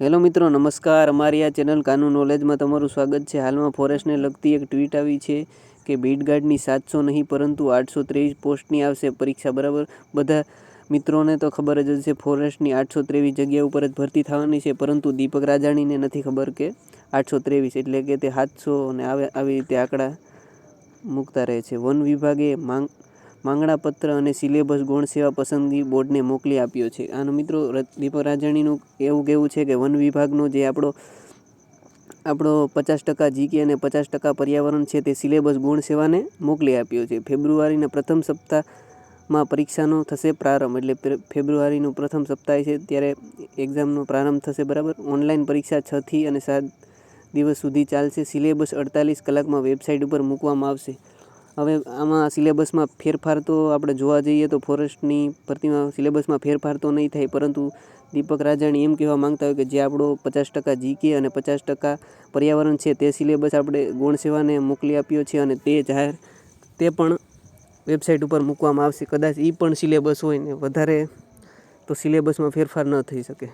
Hello મિત્રો, નમસ્કાર. અમારી આ ચેનલ કાનૂન નોલેજમાં તમારું સ્વાગત છે. હાલમાં ફોરેસ્ટને લગતી એક ટ્વીટ આવી છે કે બીટ ગાર્ડની 700 નહીં પરંતુ 823 પોસ્ટની આવશે પરીક્ષા. બરાબર, બધા મિત્રોને તો ખબર જ હશે ફોરેસ્ટની 823 જગ્યા ઉપર જ ભરતી થવાની છે, પરંતુ દીપક રાજાણીને નથી ખબર કે 823 એટલે કે તે 700 ને આવી રીતે આંકડા મૂકતા રહે છે. વન વિભાગે માંગણાપત્ર અને સિલેબસ ગૌણ સેવા પસંદગી બોર્ડને મોકલી આપ્યો છે. આનું મિત્રો દીપક રાજાણીનું એવું કહેવું છે કે વન વિભાગનો જે આપણો 50% જીકે અને 50% પર્યાવરણ છે તે સિલેબસ ગૌણ સેવાને મોકલી આપ્યો છે. ફેબ્રુઆરીના પ્રથમ સપ્તાહમાં પરીક્ષાનો થશે પ્રારંભ, એટલે ફેબ્રુઆરીનું પ્રથમ સપ્તાહ છે ત્યારે એક્ઝામનો પ્રારંભ થશે. બરાબર, ઓનલાઈન પરીક્ષા 6 થી અને 7 દિવસ સુધી ચાલશે. સિલેબસ 48 કલાકમાં વેબસાઇટ ઉપર મૂકવામાં આવશે. હવે આમાં સિલેબસમાં ફેરફાર તો આપણે જોવા જઈએ તો ફોરેસ્ટની ભરતીમાં સિલેબસમાં ફેરફાર તો નહીં થાય, પરંતુ દીપક રાજાણી એમ કહેવા માંગતા હોય કે જે આપણો 50% જીકે અને 50% પર્યાવરણ છે તે સિલેબસ આપણે ગૌણ સેવાને મોકલી આપ્યો છે અને તે પણ વેબસાઇટ ઉપર મૂકવામાં આવશે. કદાચ એ પણ સિલેબસ હોય ને વધારે તો સિલેબસમાં ફેરફાર ન થઈ શકે.